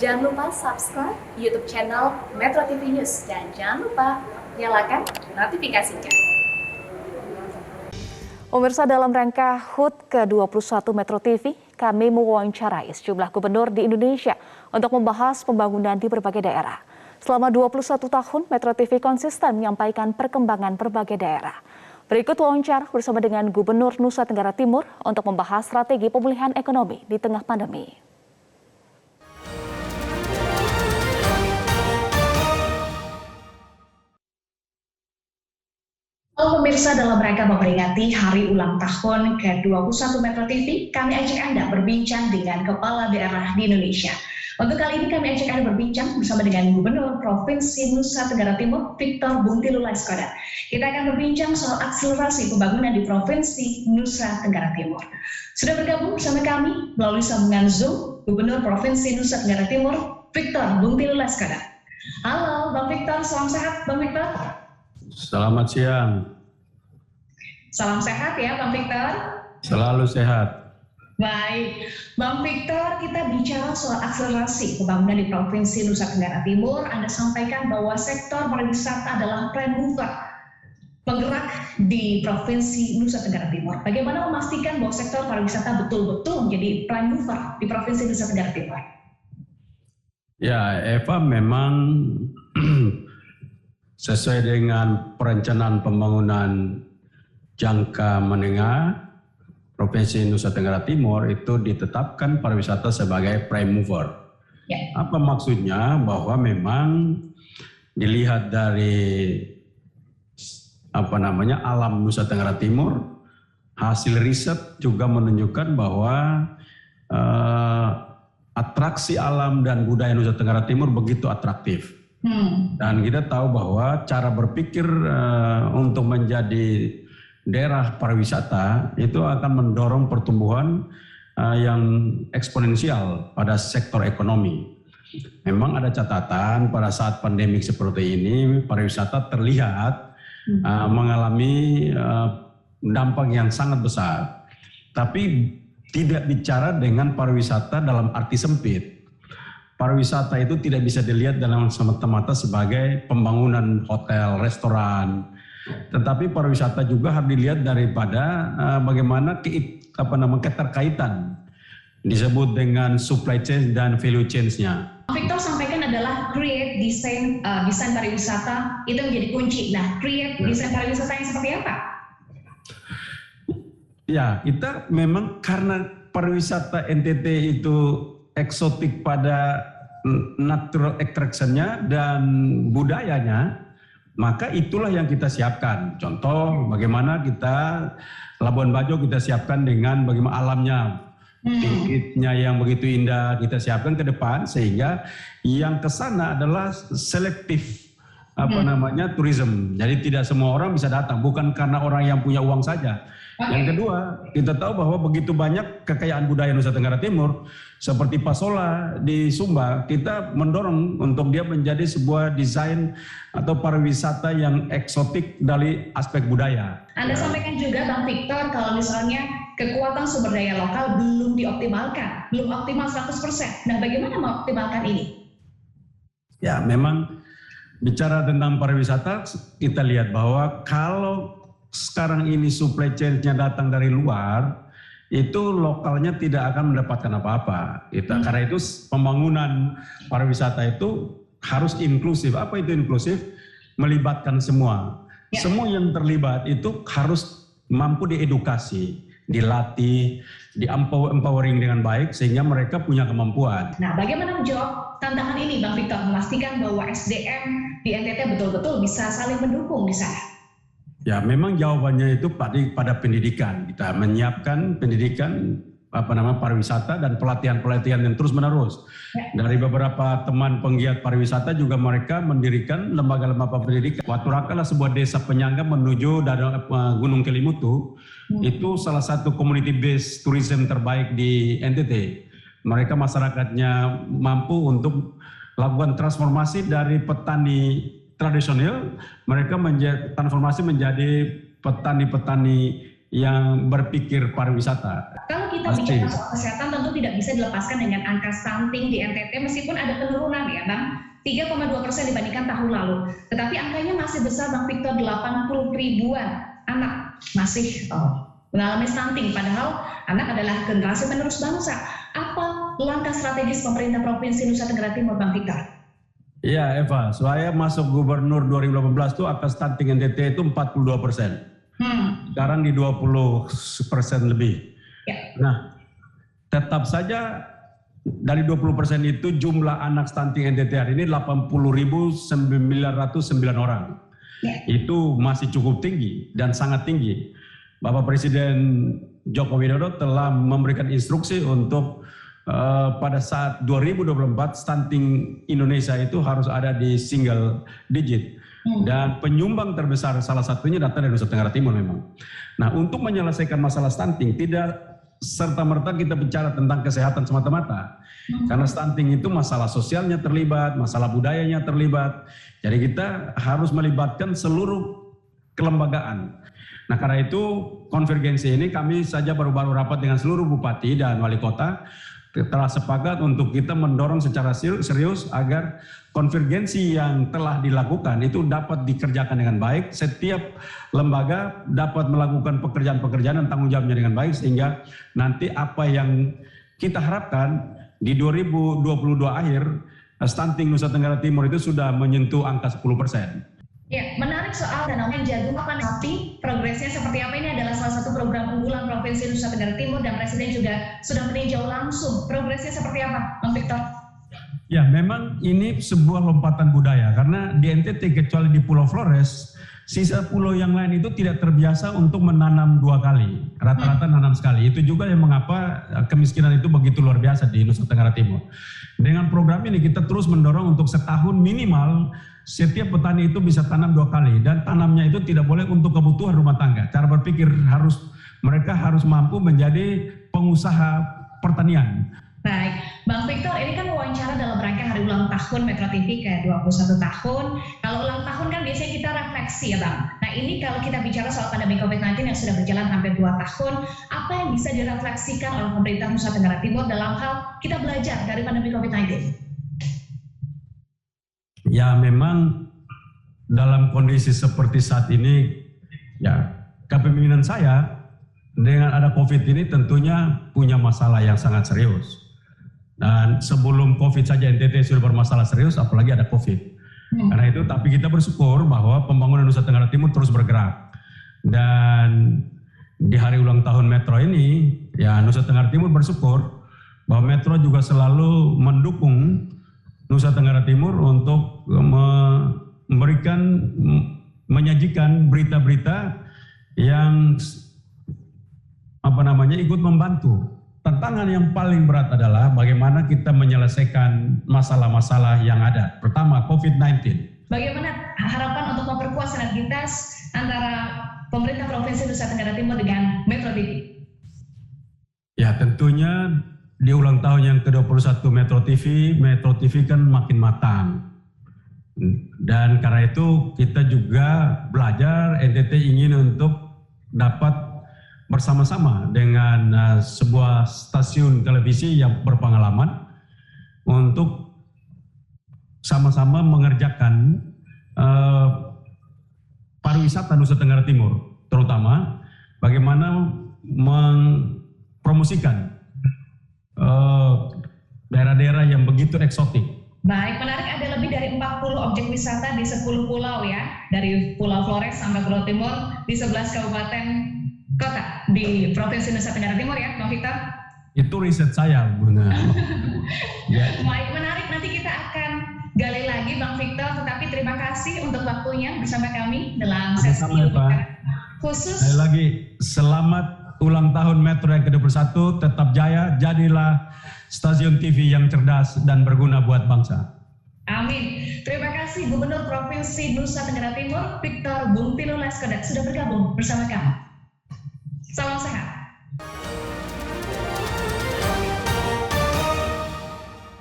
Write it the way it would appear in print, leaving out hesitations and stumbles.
Jangan lupa subscribe YouTube channel Metro TV News dan jangan lupa nyalakan notifikasinya. Pemirsa, dalam rangka HUT ke-21 Metro TV, kami mewawancarai sejumlah gubernur di Indonesia untuk membahas pembangunan di berbagai daerah. Selama 21 tahun, Metro TV konsisten menyampaikan perkembangan berbagai daerah. Berikut wawancara bersama dengan Gubernur Nusa Tenggara Timur untuk membahas strategi pemulihan ekonomi di tengah pandemi. Halo pemirsa, dalam rangka memperingati hari ulang tahun ke-21 Metro TV, kami ajak Anda berbincang dengan kepala daerah di Indonesia. Untuk kali ini kami ajak Anda berbincang bersama dengan Gubernur Provinsi Nusa Tenggara Timur, Victor Bungtilu Laiskodat. Kita akan berbincang soal akselerasi pembangunan di Provinsi Nusa Tenggara Timur. Sudah bergabung bersama kami melalui sambungan Zoom, Gubernur Provinsi Nusa Tenggara Timur, Victor Bungtilu Laiskodat. Halo Bang Victor, salam sehat Bang Victor. Selamat siang. Salam sehat ya Bang Victor. Selalu sehat. Baik, Bang Victor, kita bicara soal akselerasi pembangunan di Provinsi Nusa Tenggara Timur. Anda sampaikan bahwa sektor pariwisata adalah prime mover penggerak di Provinsi Nusa Tenggara Timur. Bagaimana memastikan bahwa sektor pariwisata betul-betul menjadi prime mover di Provinsi Nusa Tenggara Timur? Ya, Eva, memang sesuai dengan perencanaan pembangunan jangka menengah, Provinsi Nusa Tenggara Timur itu ditetapkan pariwisata sebagai prime mover. Ya. Apa maksudnya? Bahwa memang dilihat dari alam Nusa Tenggara Timur, hasil riset juga menunjukkan bahwa atraksi alam dan budaya Nusa Tenggara Timur begitu atraktif. Dan kita tahu bahwa cara berpikir untuk menjadi daerah pariwisata itu akan mendorong pertumbuhan yang eksponensial pada sektor ekonomi. Memang ada catatan pada saat pandemik seperti ini, pariwisata terlihat mengalami dampak yang sangat besar. Tapi tidak bicara dengan pariwisata dalam arti sempit. Pariwisata itu tidak bisa dilihat dalam semata-mata sebagai pembangunan hotel, restoran, tetapi pariwisata juga harus dilihat daripada bagaimana keterkaitan disebut dengan supply chain dan value chain-nya. Victor sampaikan adalah create desain pariwisata itu menjadi kunci. Nah, create desain pariwisata yang seperti apa? Ya, kita memang karena pariwisata NTT itu eksotik pada natural attraction-nya dan budayanya, maka itulah yang kita siapkan. Contoh bagaimana kita Labuan Bajo kita siapkan dengan bagaimana alamnya, bukitnya yang begitu indah kita siapkan ke depan sehingga yang ke sana adalah selektif tourism. Jadi tidak semua orang bisa datang, bukan karena orang yang punya uang saja. Yang kedua, kita tahu bahwa begitu banyak kekayaan budaya Nusa Tenggara Timur, seperti Pasola di Sumba, kita mendorong untuk dia menjadi sebuah desain atau pariwisata yang eksotik dari aspek budaya. Anda sampaikan juga Bang Victor, kalau misalnya kekuatan sumber daya lokal belum dioptimalkan, belum optimal 100%. Nah, bagaimana mengoptimalkan ini? Ya, memang bicara tentang pariwisata, kita lihat bahwa kalau sekarang ini supply chain-nya datang dari luar, itu lokalnya tidak akan mendapatkan apa-apa. Karena itu pembangunan pariwisata itu harus inklusif. Apa itu inklusif? Melibatkan semua. Ya. Semua yang terlibat itu harus mampu diedukasi, dilatih, di-empowering dengan baik sehingga mereka punya kemampuan. Nah, bagaimana menjawab tantangan ini Bang Victor? Memastikan bahwa SDM di NTT betul-betul bisa saling mendukung di sana. Ya, memang jawabannya itu pada pendidikan. Kita menyiapkan pendidikan pariwisata dan pelatihan-pelatihan yang terus-menerus. Dari beberapa teman penggiat pariwisata juga mereka mendirikan lembaga-lembaga pendidikan. Waturaka adalah sebuah desa penyangga menuju dari Gunung Kelimutu. Itu salah satu community based tourism terbaik di NTT. Mereka masyarakatnya mampu untuk lakukan transformasi dari petani tradisional, mereka transformasi menjadi petani-petani yang berpikir pariwisata. Kalau kita bicara soal kesehatan tentu tidak bisa dilepaskan dengan angka stunting di NTT meskipun ada penurunan ya Bang, 3,2% dibandingkan tahun lalu. Tetapi angkanya masih besar Bang Victor, 80 ribuan anak masih mengalami stunting. Padahal anak adalah generasi penerus bangsa. Apa langkah strategis pemerintah Provinsi Nusa Tenggara Timur Bang Victor? Iya Eva, saya masuk gubernur 2018 itu angka stunting NTT itu 42%. Sekarang di 20% lebih. Ya. Nah, tetap saja dari 20% itu jumlah anak stunting NTT hari ini 80.909 orang. Ya. Itu masih cukup tinggi dan sangat tinggi. Bapak Presiden Joko Widodo telah memberikan instruksi untuk pada saat 2024 stunting Indonesia itu harus ada di single digit. Dan penyumbang terbesar salah satunya datang dari Nusa Tenggara Timur memang. Nah, untuk menyelesaikan masalah stunting tidak serta-merta kita bicara tentang kesehatan semata-mata. Karena stunting itu masalah sosialnya terlibat, masalah budayanya terlibat. Jadi kita harus melibatkan seluruh kelembagaan. Nah, karena itu konvergensi ini kami saja baru-baru rapat dengan seluruh bupati dan wali kota telah sepakat untuk kita mendorong secara serius agar konvergensi yang telah dilakukan itu dapat dikerjakan dengan baik. Setiap lembaga dapat melakukan pekerjaan-pekerjaan dan tanggung jawabnya dengan baik sehingga nanti apa yang kita harapkan di 2022 akhir stunting Nusa Tenggara Timur itu sudah menyentuh angka 10%. Ya, menarik soal Danau Jagung makan sapi, progresnya seperti apa? Ini adalah salah satu program unggulan Provinsi Nusa Tenggara Timur dan Presiden juga sudah meninjau langsung. Progresnya seperti apa, Bang Victor? Ya, memang ini sebuah lompatan budaya karena di NTT kecuali di Pulau Flores, sisa pulau yang lain itu tidak terbiasa untuk menanam 2 kali, rata-rata nanam sekali. Itu juga yang mengapa kemiskinan itu begitu luar biasa di Nusa Tenggara Timur. Dengan program ini kita terus mendorong untuk setahun minimal setiap petani itu bisa tanam 2 kali dan tanamnya itu tidak boleh untuk kebutuhan rumah tangga. Cara berpikir mereka harus mampu menjadi pengusaha pertanian. Baik, Bang Victor, ini kan wawancara dalam rangka hari ulang tahun Metro TV ke-21 tahun. Kalau ulang tahun kan biasanya kita refleksi ya Bang. Nah ini kalau kita bicara soal pandemi COVID-19 yang sudah berjalan hampir 2 tahun, apa yang bisa direfleksikan oleh pemerintah Nusa Tenggara Timur dalam hal kita belajar dari pandemi COVID-19? Ya memang dalam kondisi seperti saat ini, ya kepemimpinan saya dengan ada COVID ini tentunya punya masalah yang sangat serius. Dan sebelum COVID saja NTT sudah bermasalah serius, apalagi ada COVID. Karena itu, tapi kita bersyukur bahwa pembangunan Nusa Tenggara Timur terus bergerak. Dan di hari ulang tahun Metro ini, ya Nusa Tenggara Timur bersyukur bahwa Metro juga selalu mendukung Nusa Tenggara Timur untuk menyajikan berita-berita yang ikut membantu. Tantangan yang paling berat adalah bagaimana kita menyelesaikan masalah-masalah yang ada. Pertama, COVID-19. Bagaimana harapan untuk memperkuat sinergitas antara pemerintah Provinsi Nusa Tenggara Timur dengan Metro TV? Ya, tentunya di ulang tahun yang ke-21 Metro TV kan makin matang. Dan karena itu kita juga belajar, NTT ingin untuk dapat bersama-sama dengan sebuah stasiun televisi yang berpengalaman untuk sama-sama mengerjakan pariwisata Nusa Tenggara Timur, terutama bagaimana mempromosikan daerah-daerah yang begitu eksotik. Baik, menarik, ada lebih dari 40 objek wisata di 10 pulau ya, dari Pulau Flores sampai Pulau Timur di 11 kabupaten kota di Provinsi Nusa Tenggara Timur ya, Bang Victor? Itu riset saya, Bunda. Ya. Baik, menarik, nanti kita akan gali lagi Bang Victor, tetapi terima kasih untuk waktunya bersama kami dalam sesi khusus. Sekali lagi, selamat ulang tahun Metro yang ke-21, tetap jaya, jadilah stasiun TV yang cerdas dan berguna buat bangsa. Amin. Terima kasih Gubernur Provinsi Nusa Tenggara Timur, Victor Bung Pilu Leskodat sudah bergabung bersama kami. Salam sehat.